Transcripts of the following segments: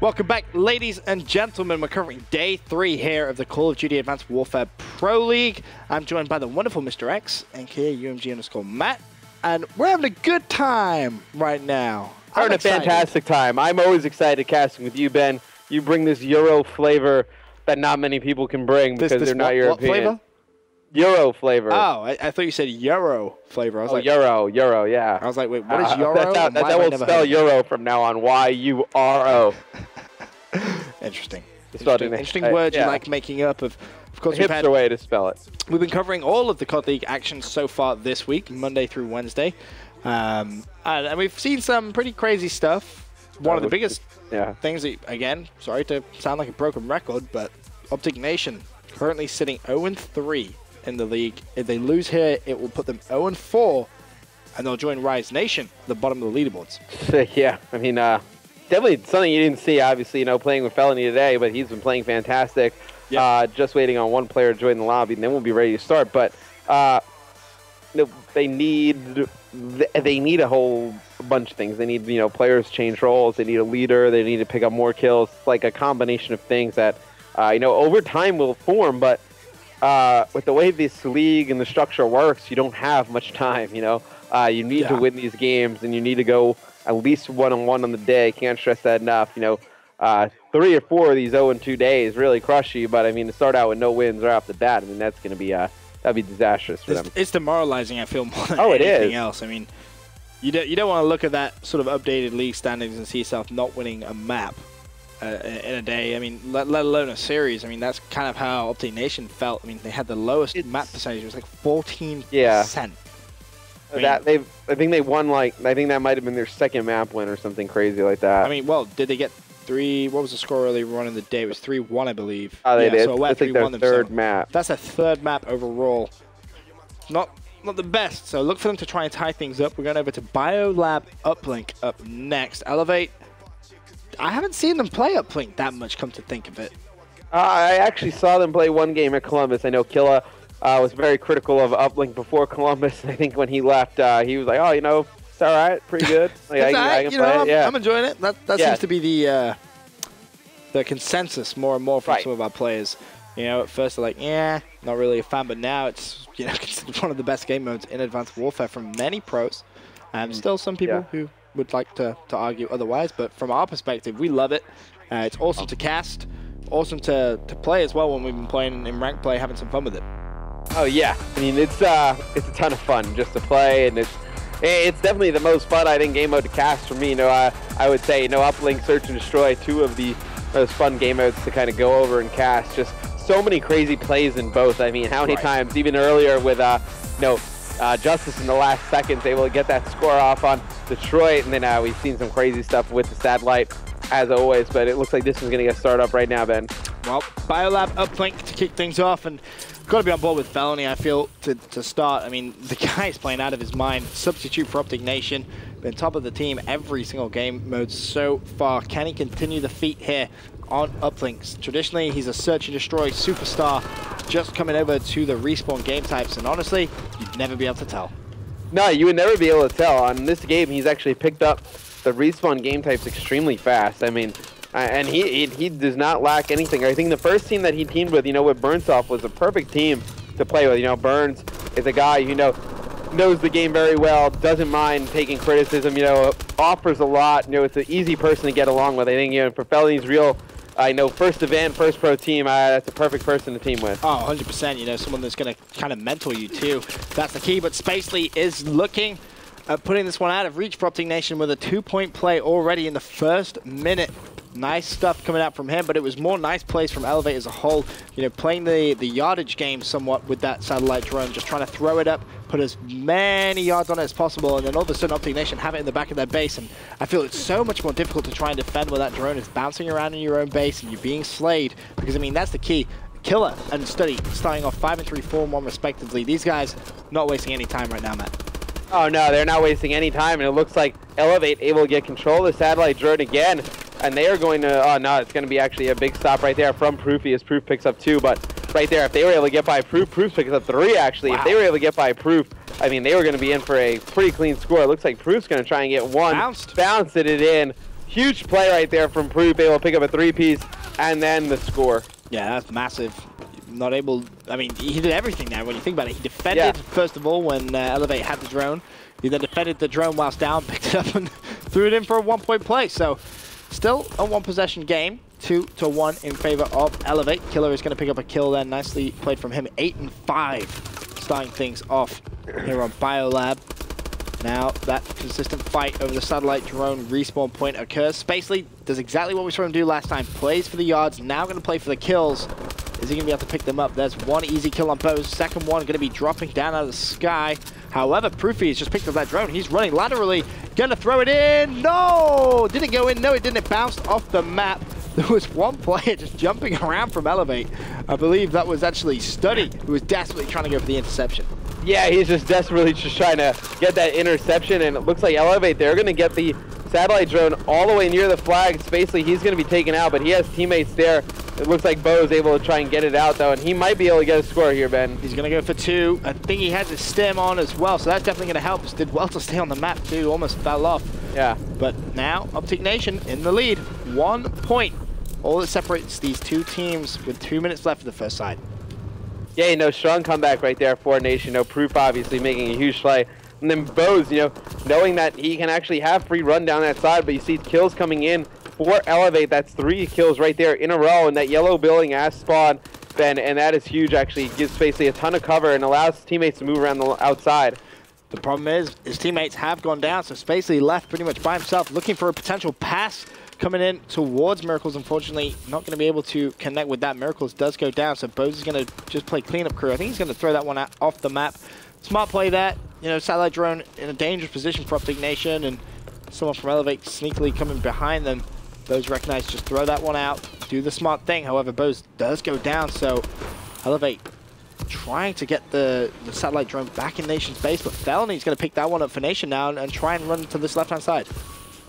Welcome back, ladies and gentlemen. We're covering day 3 here of the Call of Duty Advanced Warfare Pro League. I'm joined by the wonderful Mr. X, aka UMG_Matt, and we're having a good time right now. Having a fantastic time. I'm always excited casting with you, Ben. You bring this Euro flavor that not many people can bring because they're not European. What flavor? Euro flavor. Oh, I thought you said Euro flavor. I was like, Euro, yeah. I was like, wait, what is Euro? That's how we'll spell Euro from now on. Y-U-R-O. Interesting. Interesting words you like making up. Of course, hipster way to spell it. We've been covering all of the COD League action so far this week, Monday through Wednesday. And we've seen some pretty crazy stuff. One of the biggest things that, again, sorry to sound like a broken record, but OpTic Nation currently sitting 0-3 in the league. If they lose here, it will put them 0-4, and they'll join Rise Nation at the bottom of the leaderboards. Yeah, I mean, definitely something you didn't see, obviously, playing with Felony today, but he's been playing fantastic. Yep. Just waiting on one player to join the lobby, and then we'll be ready to start. But they need a whole bunch of things. They need, players change roles. They need a leader. They need to pick up more kills. It's like a combination of things that, over time will form. But with the way this league and the structure works, you don't have much time, You need to win these games, and you need to go at least 1-on-1 on the day. Can't stress that enough. 3 or 4 of these 0-2 days really crush you. But, to start out with no wins right off the bat, that's going to be that'd be disastrous for them. It's demoralizing, I feel, more than anything else. You don't want to look at that sort of updated league standings and see yourself not winning a map in a day. Let alone a series. That's kind of how OpTic Nation felt. They had the lowest map percentage. It was like 14%. Yeah. I think they won, I think that might have been their second map win or something crazy like that. Well, did they get 3? What was the score early run in the day? It was 3-1, I believe. Oh, they did. So I think their third map. That's a third map overall. Not the best. So look for them to try and tie things up. We're going over to BioLab Uplink up next. eLevate. I haven't seen them play Uplink that much, come to think of it. I actually saw them play one game at Columbus. I know Killa was very critical of Uplink before Columbus. I think when he left, he was like, "Oh, it's all right, pretty good. I can play it." Yeah. I'm enjoying it. That seems to be the consensus more and more from some of our players. At first they're like, "Yeah, not really a fan," but now it's considered one of the best game modes in Advanced Warfare from many pros, and still some people who would like to argue otherwise. But from our perspective, we love it. It's awesome to cast, awesome to play as well when we've been playing in ranked play, having some fun with it. Oh yeah, it's a ton of fun just to play, and it's definitely the most fun, I think, game mode to cast for me. I would say, Uplink, Search and Destroy, 2 of the most fun game modes to kind of go over and cast. Just so many crazy plays in both. How many times, even earlier with Justice in the last seconds, able to get that score off on Detroit, and then we've seen some crazy stuff with the satellite, as always. But it looks like this is going to get started up right now, Ben. Well, BioLab Uplink to kick things off, and got to be on board with Felony, I feel, to start. The guy's playing out of his mind. Substitute for OpTic Nation. Been top of the team every single game mode so far. Can he continue the feat here on Uplink? Traditionally, he's a Search and Destroy superstar, just coming over to the respawn game types, and honestly, you'd never be able to tell. No, you would never be able to tell. On this game, he's actually picked up the respawn game types extremely fast. And he does not lack anything. I think the first team that he teamed with, with Burnsoft, was a perfect team to play with. Burns is a guy who knows the game very well, doesn't mind taking criticism, offers a lot. It's an easy person to get along with. I think, for Felony's real, first event, first pro team, that's a perfect person to team with. Oh, 100%. Someone that's going to kind of mentor you too. That's the key. But Spacely is looking at putting this one out of reach for OpTic Nation with a 2-point play already in the first minute. Nice stuff coming out from him, but it was more nice plays from eLevate as a whole. Playing the yardage game somewhat with that satellite drone, just trying to throw it up, put as many yards on it as possible, and then all of a sudden OpTic Nation have it in the back of their base. And I feel it's so much more difficult to try and defend when that drone is bouncing around in your own base and you're being slayed, because that's the key. Killer and Study starting off 5-3, 4-1 respectively. These guys not wasting any time right now, Matt. Oh no, they're not wasting any time, and it looks like eLevate able to get control of the satellite drone again. And they are going to, oh no, it's going to be actually a big stop right there from Proofy as Proof picks up 2. But right there, if they were able to get by Proof, Proof picks up 3 actually. Wow. If they were able to get by Proof, I mean, they were going to be in for a pretty clean score. It looks like Proof's going to try and get 1. Bounced it in. huge play right there from Proof, able to pick up a 3-piece, and then the score. Yeah, that's massive. Not able, I mean, he did everything there when you think about it. He defended, first of all, when eLevate had the drone. He then defended the drone whilst down, picked it up and threw it in for a 1-point play. So still a 1-possession game, 2-1 in favor of eLevate. Killer is going to pick up a kill there. Nicely played from him. 8-5 starting things off here on Biolab. Now that consistent fight over the satellite drone respawn point occurs. Spacely does exactly what we saw him do last time. Plays for the yards, now going to play for the kills. Is he going to be able to pick them up? There's one easy kill on Bose. Second one going to be dropping down out of the sky. However, Proofy has just picked up that drone. He's running laterally. Going to throw it in. No! Did it go in? No, it didn't. It bounced off the map. There was one player just jumping around from eLevate. I believe that was actually Study, who was desperately trying to go for the interception. Yeah, he's just desperately just trying to get that interception, and it looks like eLevate, they're going to get the satellite drone all the way near the flag. Spacely, he's going to be taken out, but he has teammates there. It looks like Bo is able to try and get it out, though, and he might be able to get a score here, Ben. He's going to go for 2. I think he has his stem on as well, so that's definitely going to help. Just did well to stay on the map, too. Almost fell off. Yeah. But now, OpTic Nation in the lead. 1 point. All that separates these two teams with 2 minutes left for the first side. Yeah, you know, strong comeback right there for Nation. No Proof, obviously, making a huge play. And then Bose, you know, knowing that he can actually have free run down that side, but you see kills coming in for eLevate. That's 3 kills right there in a row, and that yellow building as spawn, Ben, and that is huge, actually. Gives Spacely a ton of cover and allows his teammates to move around the outside. The problem is his teammates have gone down, so Spacely left pretty much by himself, looking for a potential pass coming in towards Miracles. Unfortunately, not going to be able to connect with that. Miracles does go down, so Bose is going to just play cleanup crew. I think he's going to throw that one out off the map. Smart play that. You know, satellite drone in a dangerous position for OpTic Nation, and someone from eLevate sneakily coming behind them. Bose recognized, just throw that one out, do the smart thing. However, Bose does go down, so eLevate trying to get the satellite drone back in Nation's base, but Felony's going to pick that one up for Nation now and try and run to this left-hand side.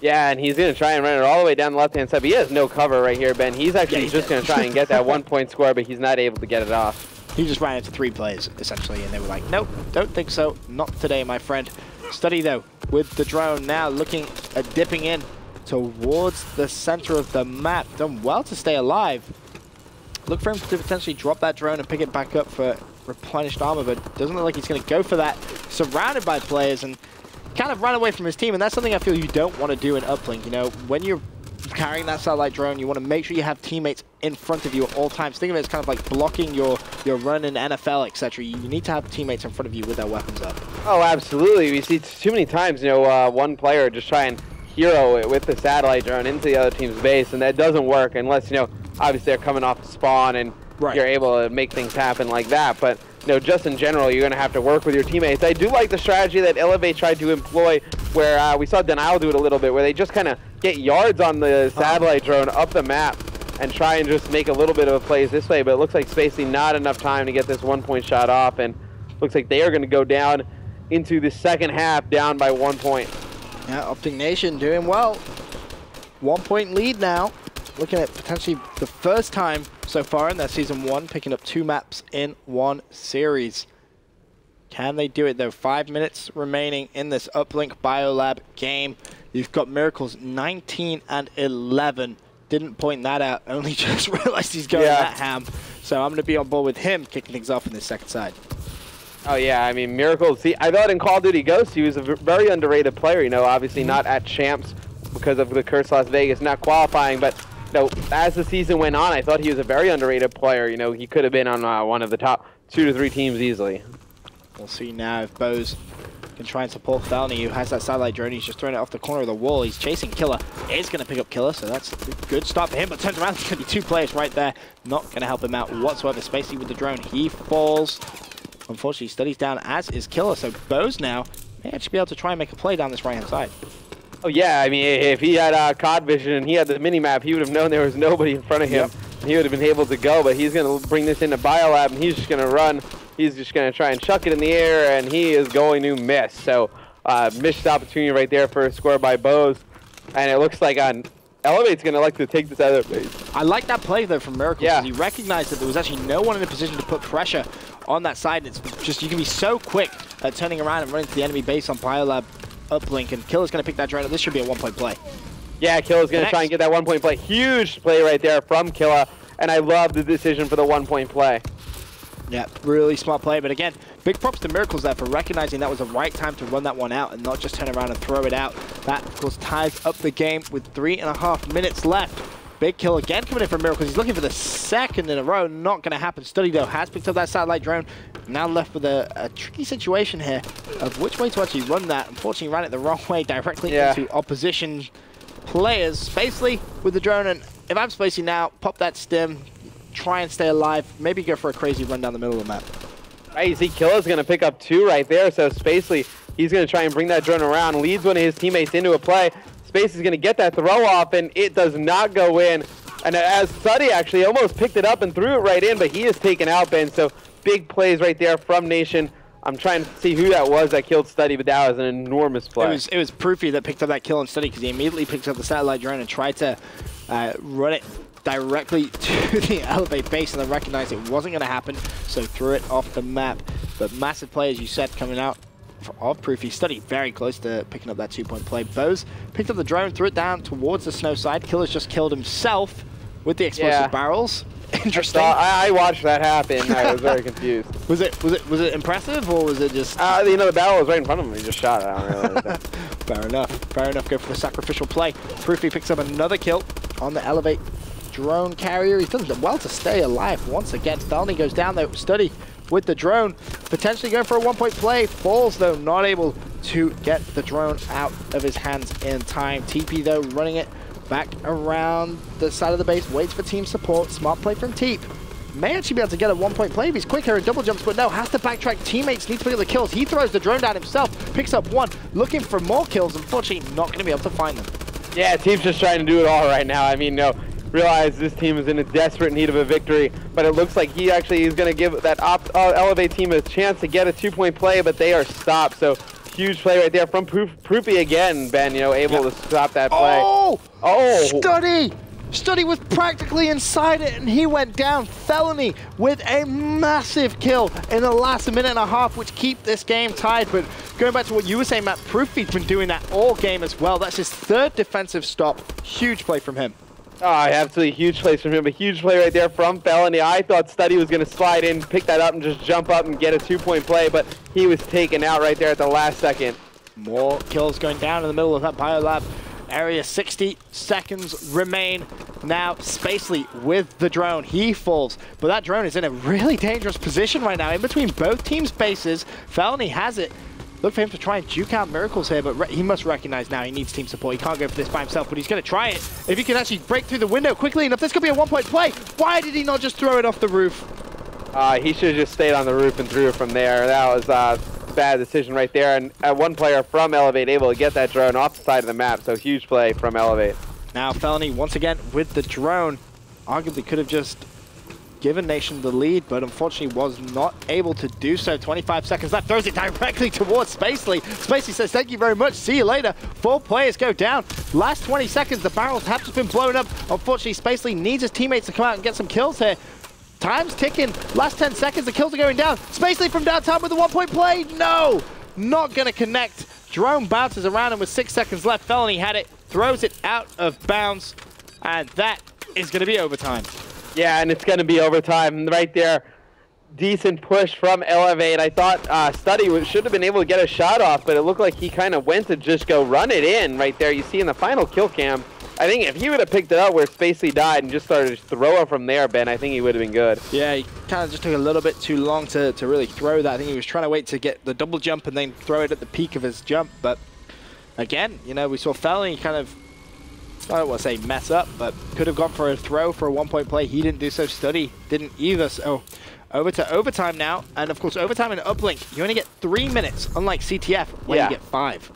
Yeah, and he's going to try and run it all the way down the left-hand side, but he has no cover right here, Ben. He's actually just going to try and get that 1-point score, but he's not able to get it off. He just ran into 3 plays, essentially, and they were like, nope, don't think so. Not today, my friend. Study, though, with the drone now looking at dipping in towards the center of the map. Done well to stay alive. Look for him to potentially drop that drone and pick it back up for replenished armor, but doesn't look like he's going to go for that. Surrounded by players and kind of run away from his team, and that's something I feel you don't want to do in Uplink. You know, when you're carrying that satellite drone, you want to make sure you have teammates in front of you at all times. Think of it as kind of like blocking your run in NFL, etc. You need to have teammates in front of you with their weapons up. Oh, absolutely. We see too many times, you know, one player just try and hero it with the satellite drone into the other team's base, and that doesn't work unless, you know, obviously they're coming off the spawn and you're able to make things happen like that. But, you know, just in general, you're going to have to work with your teammates. I do like the strategy that eLevate tried to employ, where we saw Denial do it a little bit, where they just kind of get yards on the satellite drone up the map and try and just make a little bit of a plays this way. But it looks like Spacey not enough time to get this 1-point shot off, and looks like they are going to go down into the second half down by 1 point. Yeah, OpTic Nation doing well. 1-point lead now. Looking at potentially the first time so far in their Season 1, picking up 2 maps in 1 series. Can they do it, though? 5 minutes remaining in this Uplink Biolab game. You've got Miracles 19 and 11. Didn't point that out, only just realized he's going that ham. So I'm going to be on board with him kicking things off in this second side. Oh, yeah, I mean, Miracles, see, I thought in Call of Duty Ghosts he was a very underrated player, you know, obviously not at Champs because of the Curse Las Vegas not qualifying, but, you know, as the season went on, I thought he was a very underrated player. You know, he could have been on one of the top 2 to 3 teams easily. We'll see now if Bose can try and support Felony, who has that satellite drone. He's just throwing it off the corner of the wall. He's chasing Killer. Is going to pick up Killer, so that's a good start for him, but turns around, there's going to be 2 players right there. Not going to help him out whatsoever. Spacey with the drone. He falls. Unfortunately, Study's down, as is Killer, so Bose now may actually be able to try and make a play down this right-hand side. Oh, yeah, I mean, if he had COD vision and he had the mini-map, he would have known there was nobody in front of him. He would have been able to go, but he's going to bring this into Biolab, and he's just going to run. He's just going to try and chuck it in the air, and he is going to miss. So, missed opportunity right there for a score by Bose. And it looks like eLevate's going to like to take this out of their base. I like that play, though, from Miracles. Yeah. He recognized that there was actually no one in a position to put pressure on that side. It's just, you can be so quick at turning around and running to the enemy base on Biolab Uplink, and Killer's going to pick that drone up. This should be a 1-point play. Yeah, Killa's going to try and get that 1-point play. Huge play right there from Killa, and I love the decision for the 1-point play. Yeah, really smart play. But again, big props to Miracles there for recognizing that was the right time to run that one out and not just turn around and throw it out. That, of course, ties up the game with 3.5 minutes left. Big kill again coming in from Miracles. He's looking for the second in a row. Not going to happen. Study, though, has picked up that satellite drone. Now left with a tricky situation here of which way to actually run that. Unfortunately, ran it the wrong way, directly into opposition players. Spacely with the drone, and if I'm Spacey now, pop that stim, try and stay alive, maybe go for a crazy run down the middle of the map. Right, you see Killa's going to pick up 2 right there, so Spacely, he's going to try and bring that drone around, leads one of his teammates into a play. Spacey's going to get that throw off, and it does not go in. And as Study actually almost picked it up and threw it right in, but he is taken out, Ben, so big plays right there from Nation. I'm trying to see who that was that killed Study, but that was an enormous play. It was Proofy that picked up that kill on Study because he immediately picked up the satellite drone and tried to run it directly to the eLevate base, and then recognized it wasn't going to happen, so threw it off the map. But massive play, as you said, coming out of Proofy. Study very close to picking up that 2-point play. Bose picked up the drone, threw it down towards the snow side. Killer's just killed himself with the explosive barrels. Interesting. I watched that happen. I was very confused. Was it impressive, or was it just? You know, the barrel was right in front of him. He just shot it. I don't realize that. Fair enough. Fair enough. Go for the sacrificial play. Proofy picks up another kill on the eLevate drone carrier. He's done well to stay alive once again. Felny goes down though. Study with the drone, potentially going for a 1-point play. Falls though, not able to get the drone out of his hands in time. TP though, running it back around the side of the base, waits for team support. Smart play from Teep. May actually be able to get a 1-point play if he's quicker and double jumps, but no, has to backtrack. Teammates need to pick up the kills. He throws the drone down himself, picks up 1, looking for more kills. Unfortunately, not going to be able to find them. Yeah, Teep's just trying to do it all right now. I mean, no, realize this team is in a desperate need of a victory, but it looks like he actually is going to give that eLevate team a chance to get a 2-point play, but they are stopped. So huge play right there from Proofy again, Ben, you know, able to stop that play. Oh! Study was practically inside it, and he went down. Felony with a massive kill in the last minute and a half, which keep this game tied. But going back to what you were saying, Matt, Proofy's been doing that all game as well. That's his 3rd defensive stop. Huge play from him. Oh, absolutely huge plays from him. A huge play right there from Felony. I thought Study was going to slide in, pick that up, and just jump up and get a 2-point play, but he was taken out right there at the last second. More kills going down in the middle of that biolab area. 60 seconds remain. Now Spacely with the drone. He falls, but that drone is in a really dangerous position right now in between both teams' bases. Felony has it. Look for him to try and juke out Miracles here, but he must recognize now he needs team support. He can't go for this by himself, but he's going to try it. If he can actually break through the window quickly enough, this could be a 1-point play. Why did he not just throw it off the roof? He should have just stayed on the roof and threw it from there. That was a bad decision right there. And one player from eLevate able to get that drone off the side of the map, so huge play from eLevate. Now Felony once again with the drone. Arguably could have just given Nation the lead, but unfortunately was not able to do so. 25 seconds left, throws it directly towards Spacely. Spacely says, thank you very much, see you later. 4 players go down. Last 20 seconds, the barrels have just been blown up. Unfortunately, Spacely needs his teammates to come out and get some kills here. Time's ticking, last 10 seconds, the kills are going down. Spacely from downtown with a 1-point play, no! Not gonna connect. Drone bounces around him with 6 seconds left. Felony had it, throws it out of bounds, and that is gonna be overtime. Yeah, and it's going to be overtime right there. Decent push from eLevate. I thought Study should have been able to get a shot off, but it looked like he kind of went to just go run it in right there. You see in the final kill cam, I think if he would have picked it up where Spacely died and just started to throw it from there, Ben, I think he would have been good. Yeah, he kind of just took a little bit too long to really throw that. I think he was trying to wait to get the double jump and then throw it at the peak of his jump. But again, you know, we saw Felony kind of, I don't want to say mess up, but could have gone for a throw for a 1-point play. He didn't do so. Study didn't either. So over to overtime now. And of course, overtime in Uplink, you only get 3 minutes, unlike CTF, where you get 5.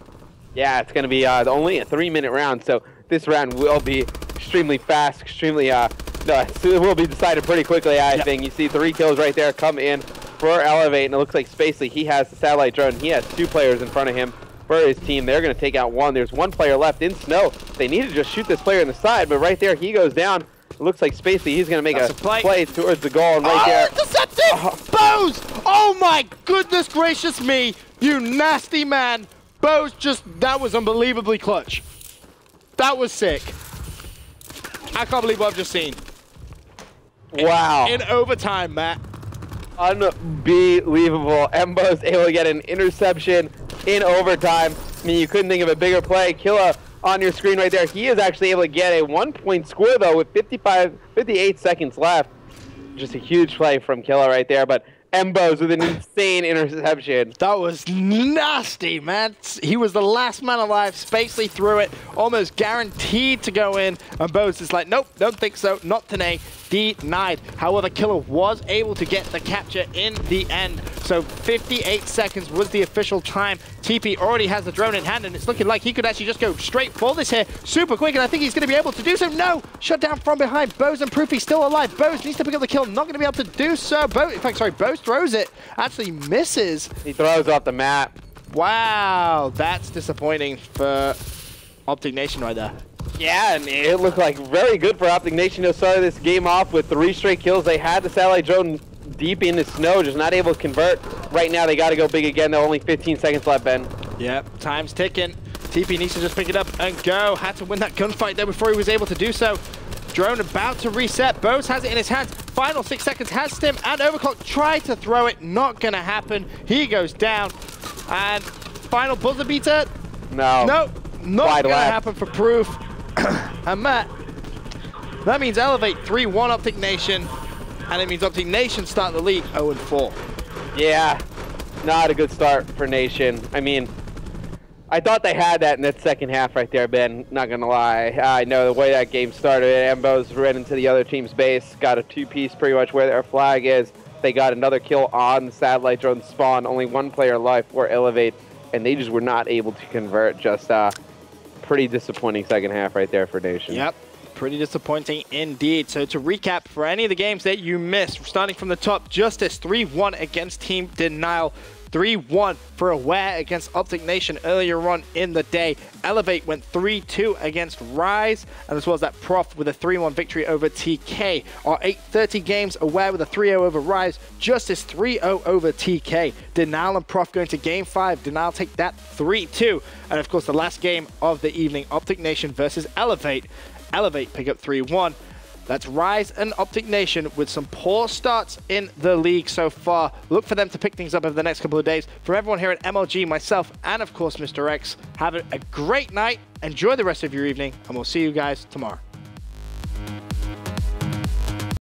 Yeah, it's going to be only a 3-minute round. So this round will be extremely fast, extremely, it will be decided pretty quickly, I think. You see 3 kills right there come in for eLevate, and it looks like Spacely, he has the satellite drone. He has 2 players in front of him for his team. They're going to take out 1. There's 1 player left in snow. They need to just shoot this player in the side, but right there he goes down. It looks like Spacely, he's going to make a play towards the goal, and right there. Intercepted! Bose! Oh my goodness gracious me, you nasty man. Bose that was unbelievably clutch. That was sick. I can't believe what I've just seen. Wow. In overtime, Matt. Unbelievable. Embo's able to get an interception in overtime. I mean, you couldn't think of a bigger play. Killa on your screen right there. He is actually able to get a 1-point score, though, with 58 seconds left. Just a huge play from Killa right there, but Embo's with an insane interception. That was nasty, man. He was the last man alive. Spacely threw it, almost guaranteed to go in. And Bose is like, nope, don't think so. Not today. Denied. However, Killer was able to get the capture in the end. So 58 seconds was the official time. TP already has the drone in hand, and it's looking like he could actually just go straight for this here super quick, and I think he's going to be able to do so. No! Shut down from behind. Bose and Proofy still alive. Bose needs to pick up the kill. Not going to be able to do so. In fact, sorry, Bose throws it. Actually misses. He throws off the map. Wow, that's disappointing for OpTic Nation right there. Yeah, and it looked like very good for OpTic Nation to start this game off with 3 straight kills. They had the satellite drone deep in the snow, just not able to convert. Right now, they got to go big again, though. Only 15 seconds left, Ben. Yep, time's ticking. TP needs to just pick it up and go. Had to win that gunfight there before he was able to do so. Drone about to reset. Bose has it in his hands. Final 6 seconds has Stim and Overclock. Tried to throw it. Not going to happen. He goes down. And final buzzer beater. No. Nope. Not going to happen for Proof. And Matt, that means eLevate 3-1 OpTic Nation. And it means OpTic Nation start the league 0-4. Yeah, not a good start for Nation. I mean, I thought they had that in that second half right there, Ben. Not going to lie. I know the way that game started. Embo's ran into the other team's base. Got a 2-piece pretty much where their flag is. They got another kill on the satellite drone spawn. Only 1 player left for eLevate. And they just were not able to convert. Just pretty disappointing second half right there for Nation. Yep. Pretty disappointing indeed. So to recap, for any of the games that you missed, starting from the top, Justice 3-1 against Team Denial, 3-1 for Aware against OpTic Nation earlier on in the day. eLevate went 3-2 against Rise, and as well as that Prof with a 3-1 victory over TK. Our 8:30 games, Aware with a 3-0 over Rise, Justice 3-0 over TK. Denial and Prof going to Game 5. Denial take that 3-2. And of course, the last game of the evening, OpTic Nation versus eLevate. eLevate pick up 3-1. That's Rise and OpTic Nation with some poor starts in the league so far. Look for them to pick things up over the next couple of days. From everyone here at MLG, myself, and of course Mr. X, have a great night. Enjoy the rest of your evening, and we'll see you guys tomorrow.